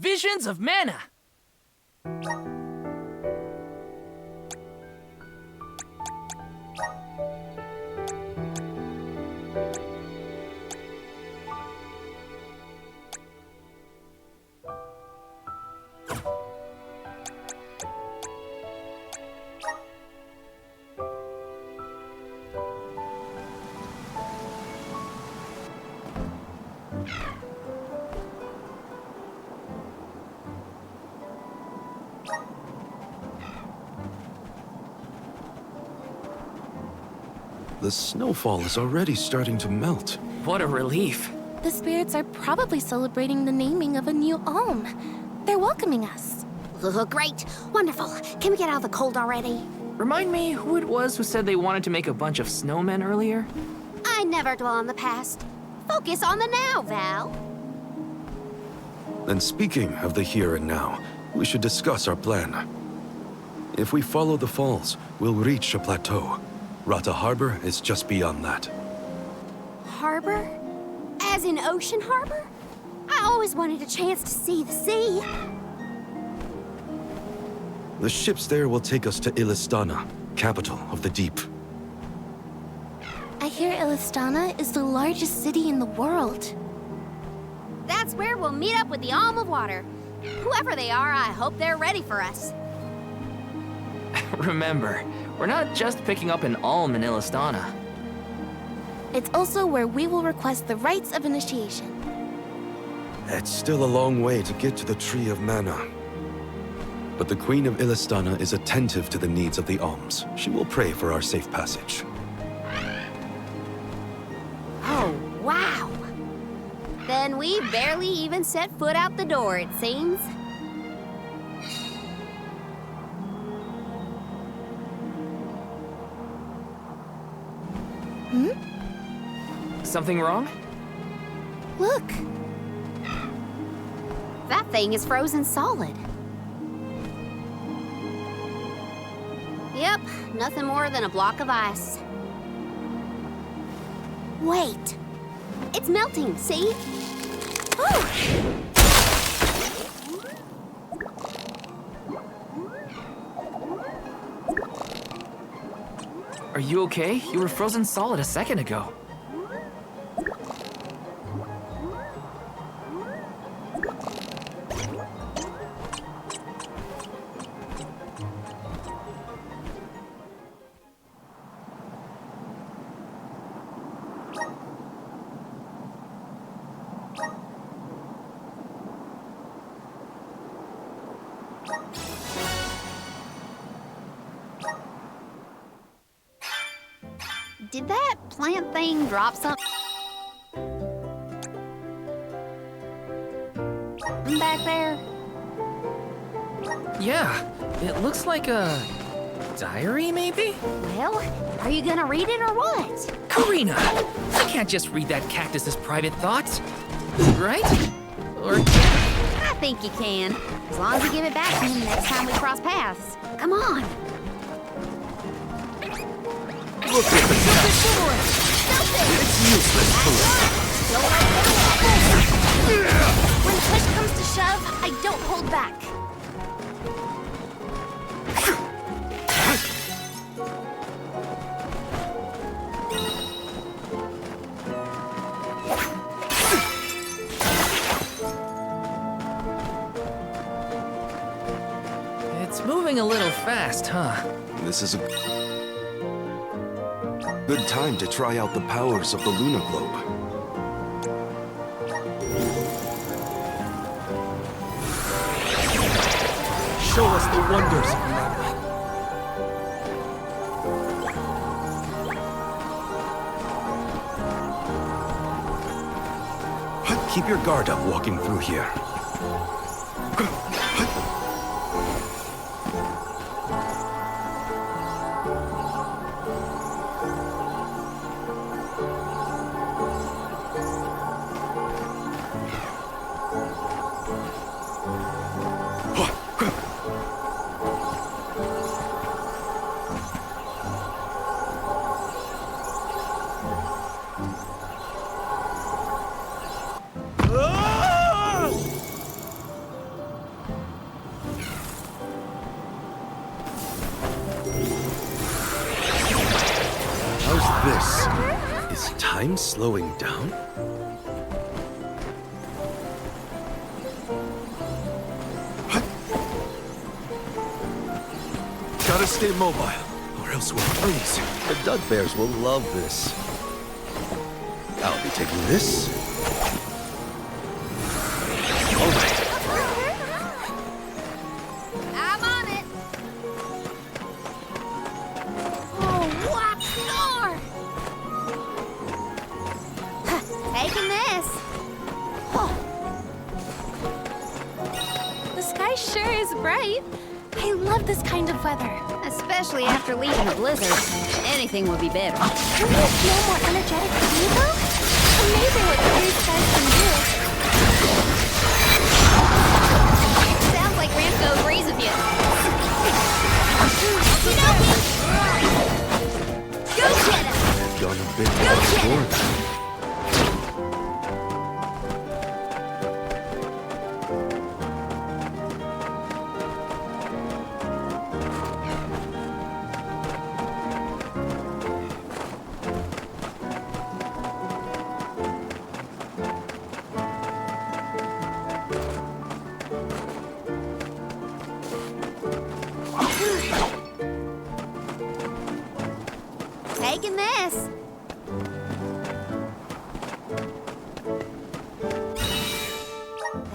visions of mana. The snowfall is already starting to melt. What a relief. The spirits are probably celebrating the naming of a new alm. They're welcoming us. Great. Wonderful. Can we get out of the cold already? Remind me who it was who said they wanted to make a bunch of snowmen earlier? I never dwell on the past. Focus on the now, Val. And speaking of the here and now, we should discuss our plan. If we follow the falls, we'll reach a plateau. Rata Harbor is just beyond that. Harbor? As in Ocean Harbor? I always wanted a chance to see the sea. The ships there will take us to Illistana, capital of the deep. I hear Illistana is the largest city in the world. That's where we'll meet up with the Alm of Water. Whoever they are, I hope they're ready for us. Remember, we're not just picking up an alm in Illistana. It's also where we will request the rites of initiation. It's still a long way to get to the Tree of Mana. But the Queen of Illistana is attentive to the needs of the alms. She will pray for our safe passage. Oh, wow. Then we barely even set foot out the door, it seems. Something wrong? Look, That thing is frozen solid. Yep, nothing more than a block of ice. Wait. It's melting, see? Oh! Are you okay? You were frozen solid a second ago. Did that plant thing drop something? Back there? Yeah, it looks like a diary, maybe? Well, are you gonna read it or what? Karina! I can't just read that cactus's private thoughts, right? Or I think you can. As long as you give it back to him next time we cross paths. Come on. Look at the it's useless. when push comes to shove, I don't hold back. It's moving a little fast, huh? This is a good time to try out the powers of the Luna Globe. Show us the wonders of Mana. Keep your guard up walking through here. this? Is time slowing down? Gotta stay mobile, or else we'll freeze. The Dud Bears will love this. I'll be taking this. All right. I'm on it. Oh, what more? Taking this. The sky sure is bright. I love this kind of weather. Especially after leaving a blizzard. Anything would be better. Can you feel more energetic than me, though? Amazing what clear skies can do. Sounds like Ramco agrees with you. Go get him! Gone a bit Go get overboard. Taking this.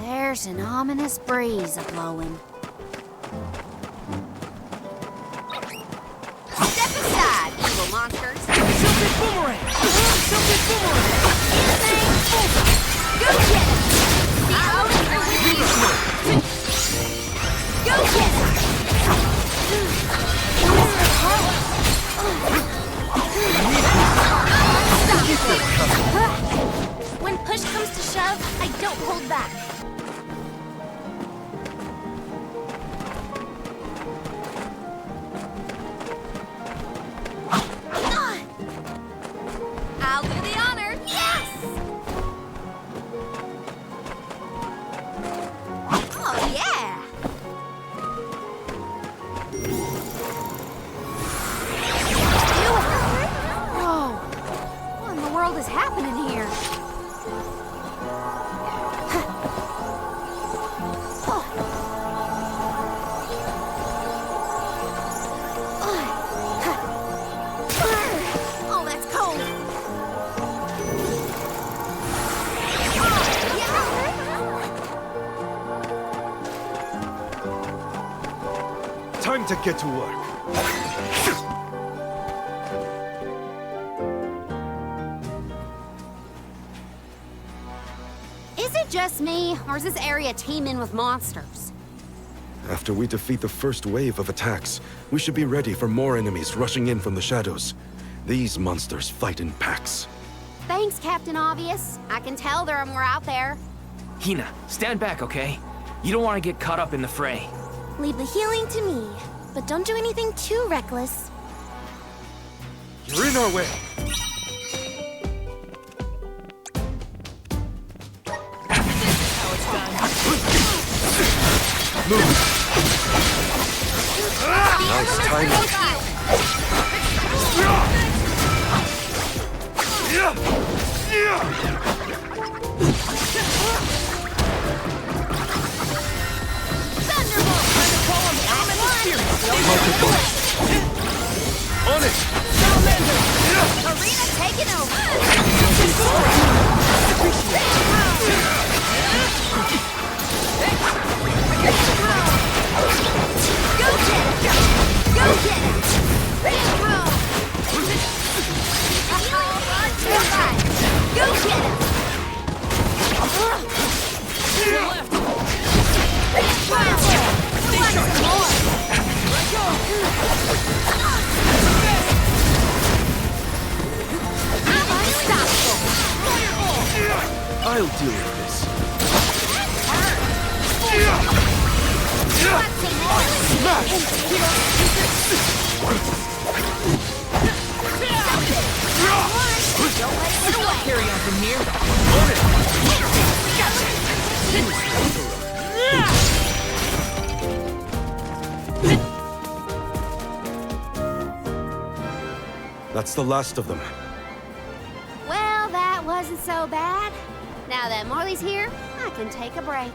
There's an ominous breeze a-blowing. Step aside, evil monsters. Silver boomerang! Silver boomerang! Go get it! Go get it! When push comes to shove, I don't hold back. I'll do the honor. Yes! Oh, yeah! Whoa! What in the world is happening here? Oh, that's cold. Time to get to work. Is it just me, or is this area teeming with monsters? After we defeat the first wave of attacks, we should be ready for more enemies rushing in from the shadows. These monsters fight in packs. Thanks, Captain Obvious. I can tell there are more out there. Hina, stand back, okay? You don't want to get caught up in the fray. Leave the healing to me, but don't do anything too reckless. You're in our way. Nice timing. On it! Arena taken over. Go get it! Go get it! Go! Go get it! I'll deal with this. Carry on from here. That's the last of them. wasn't so bad. Now that Morley's here, I can take a break.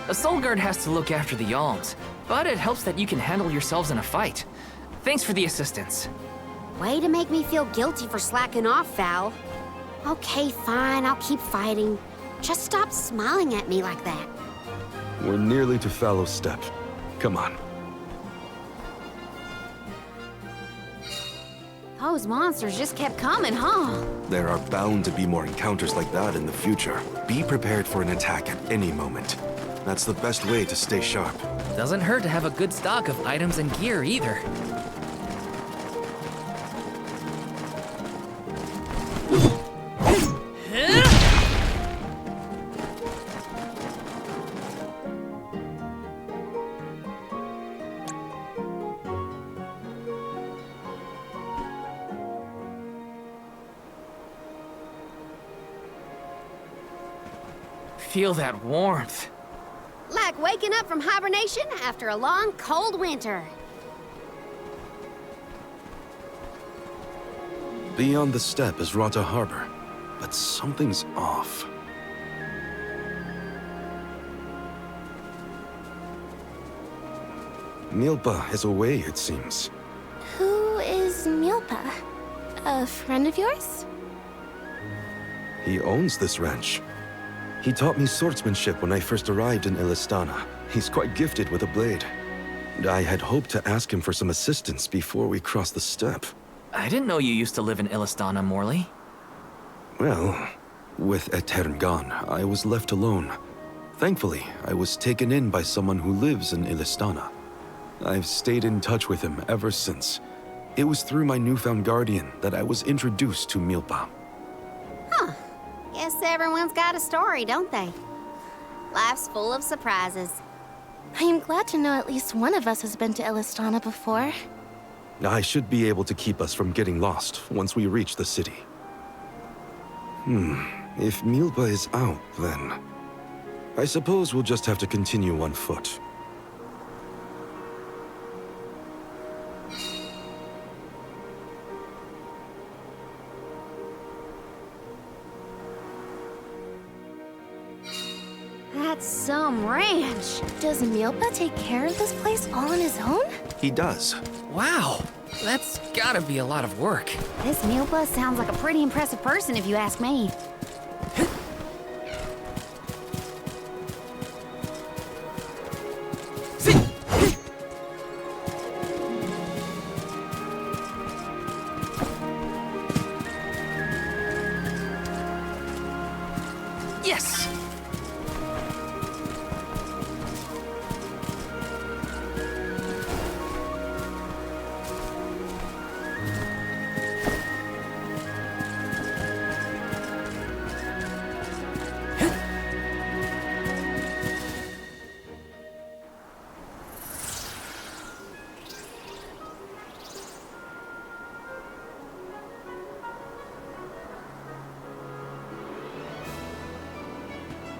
A soul guard has to look after the alms, but it helps that you can handle yourselves in a fight. Thanks for the assistance. Way to make me feel guilty for slacking off, Val. Okay, fine, I'll keep fighting. Just stop smiling at me like that. We're nearly to Fallow's Step. Come on. Those monsters just kept coming, huh? There are bound to be more encounters like that in the future. Be prepared for an attack at any moment. That's the best way to stay sharp. Doesn't hurt to have a good stock of items and gear either. Feel that warmth. Like waking up from hibernation after a long, cold winter. Beyond the steppe is Rata Harbor, but something's off. Milpa is away, it seems. Who is Milpa? A friend of yours? He owns this ranch. He taught me swordsmanship when I first arrived in Illistana. He's quite gifted with a blade. And I had hoped to ask him for some assistance before we crossed the steppe. I didn't know you used to live in Illistana, Morley. Well, with Etern gone, I was left alone. Thankfully, I was taken in by someone who lives in Illistana. I've stayed in touch with him ever since. It was through my newfound guardian that I was introduced to Milpa. Huh. Guess everyone's got a story, don't they? Life's full of surprises. I am glad to know at least one of us has been to Illistana before. I should be able to keep us from getting lost once we reach the city. If Milpa is out, then I suppose we'll just have to continue on foot. That's some ranch. Does Milpa take care of this place all on his own? He does. Wow, that's gotta be a lot of work. This Milpa sounds like a pretty impressive person if you ask me. Yes!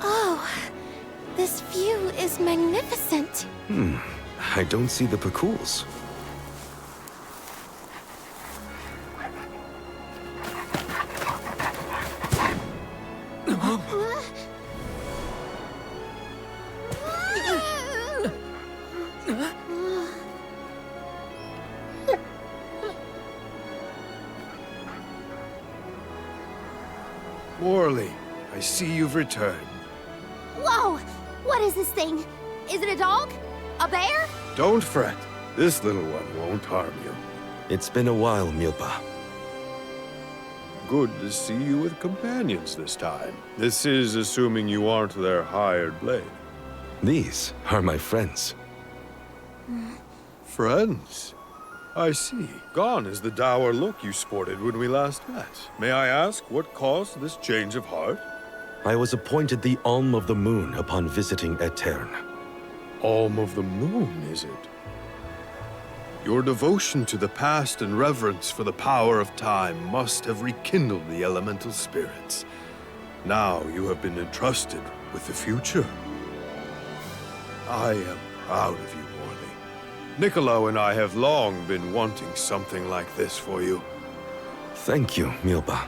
Oh, this view is magnificent. I don't see the Pakuls. Morley, I see you've returned. Whoa! What is this thing? Is it a dog? A bear? Don't fret. This little one won't harm you. It's been a while, Milpa. Good to see you with companions this time. This is assuming you aren't their hired blade. These are my friends. Friends? I see. Gone is the dour look you sported when we last met. May I ask what caused this change of heart? I was appointed the Alm of the Moon upon visiting Etern. Alm of the Moon, is it? Your devotion to the past and reverence for the power of time must have rekindled the elemental spirits. Now you have been entrusted with the future. I am proud of you, Morley. Niccolo and I have long been wanting something like this for you. Thank you, Milpa.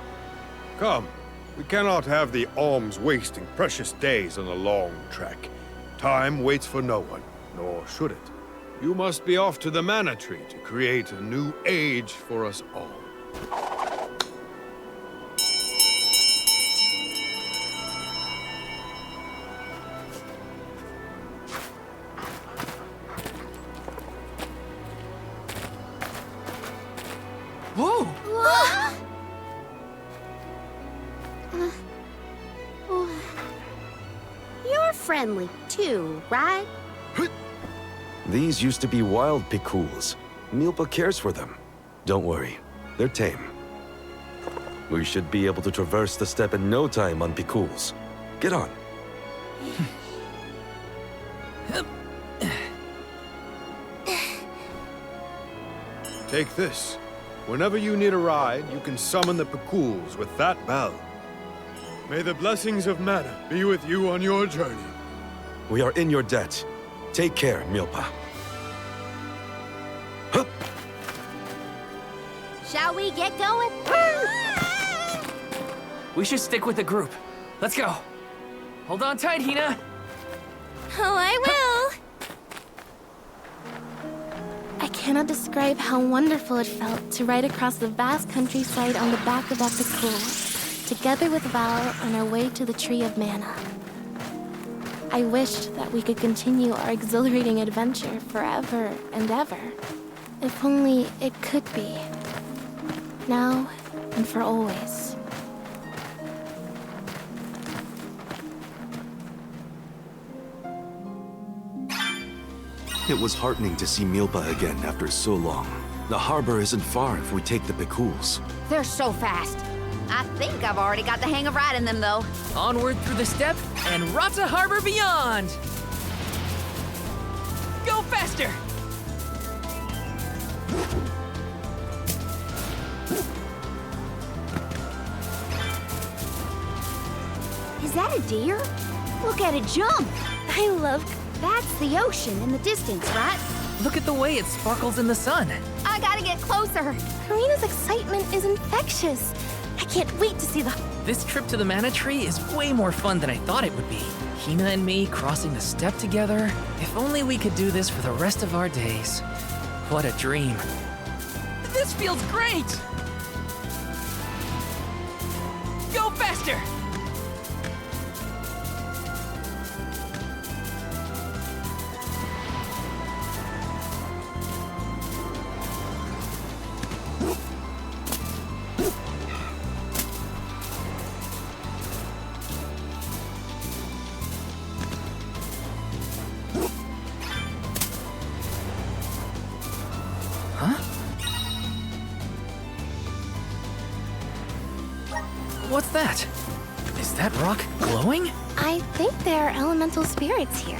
Come, We cannot have the alms wasting precious days on a long trek. Time waits for no one, nor should it. You must be off to the Mana Tree to create a new age for us all. Whoa! You're friendly too, right? These used to be wild picools. Milpa cares for them. Don't worry, they're tame. We should be able to traverse the steppe in no time on picools. Get on. Take this. Whenever you need a ride, you can summon the picools with that bell. May the blessings of Mana be with you on your journey. We are in your debt. Take care, Milpa. Hup! Shall we get going? We should stick with the group. Let's go. Hold on tight, Hina. Oh, I will! I cannot describe how wonderful it felt to ride across the vast countryside on the back of that picool, together with Val on our way to the Tree of Mana. I wished that we could continue our exhilarating adventure forever and ever. If only it could be. Now and for always. It was heartening to see Milpa again after so long. The harbor isn't far if we take the picools. They're so fast. I think I've already got the hang of riding them, though. Onward through the steppe and Rata Harbor beyond! Go faster! Is that a deer? Look at it jump! I love... That's the ocean in the distance, right? Look at the way it sparkles in the sun. I gotta get closer. Karina's excitement is infectious. I can't wait to see the... This trip to the Mana Tree is way more fun than I thought it would be. Hina and me crossing the steppe together. If only we could do this for the rest of our days. What a dream. This feels great! Go faster! What's that? Is that rock glowing? I think there are elemental spirits here.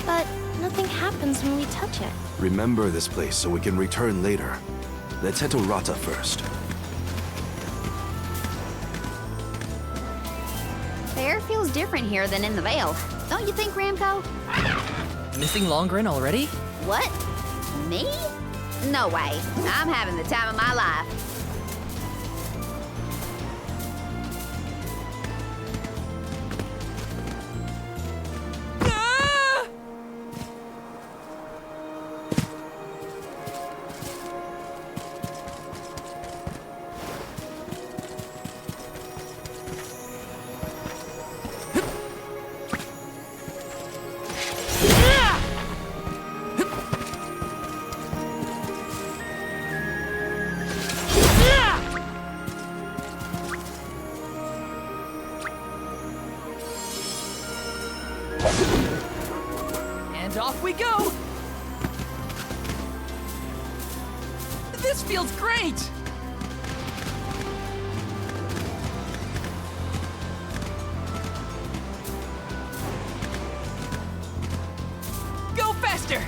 But nothing happens when we touch it. Remember this place so we can return later. Let's head to Rata first. The air feels different here than in the Vale. Don't you think, Ramco? Missing Longren already? What? Me? No way. I'm having the time of my life. And off we go! This feels great! Go faster!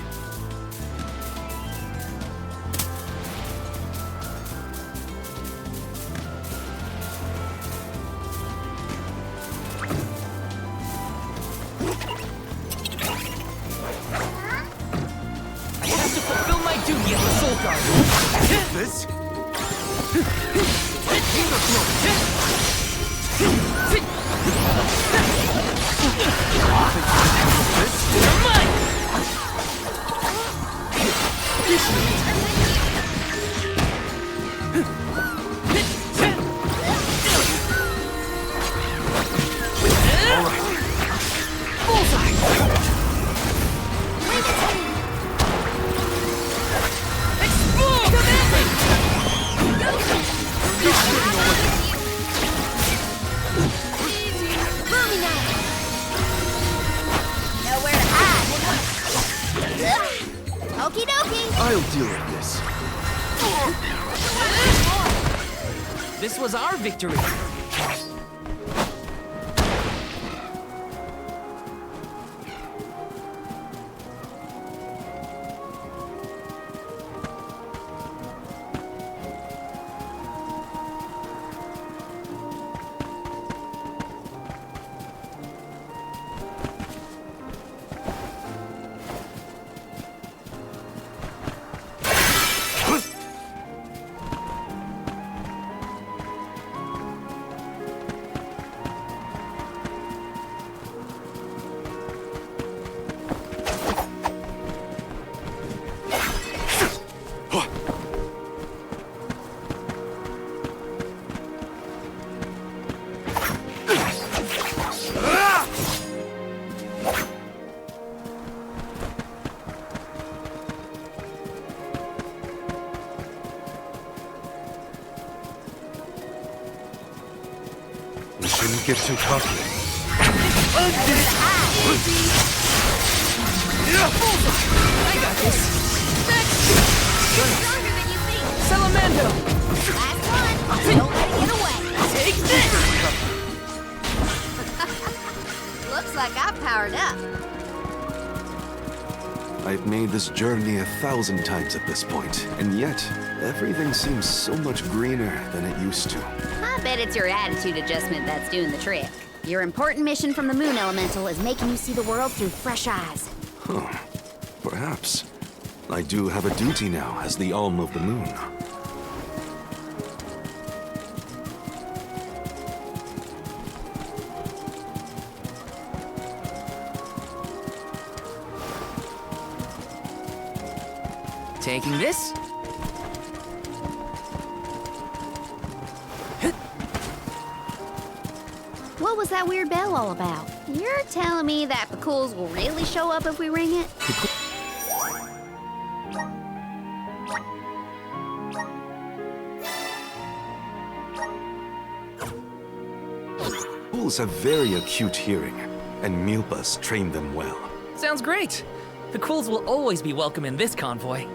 I have to fulfill my duty as a soul guard. This? this was our victory. Shouldn't get too cocky. I got this. Next! Stronger than you think. Salamando! Last one. Don't let it get away. Take this! Looks like I've powered up. I've made this journey 1,000 times at this point, and yet, everything seems so much greener than it used to. I bet it's your attitude adjustment that's doing the trick. Your important mission from the Moon Elemental is making you see the world through fresh eyes. Huh. Perhaps. I do have a duty now as the Alm of the Moon. Taking this. What was that weird bell all about? You're telling me that Pacools will really show up if we ring it? Fools have very acute hearing, and Milpas trained them well. Sounds great. The Cools will always be welcome in this convoy.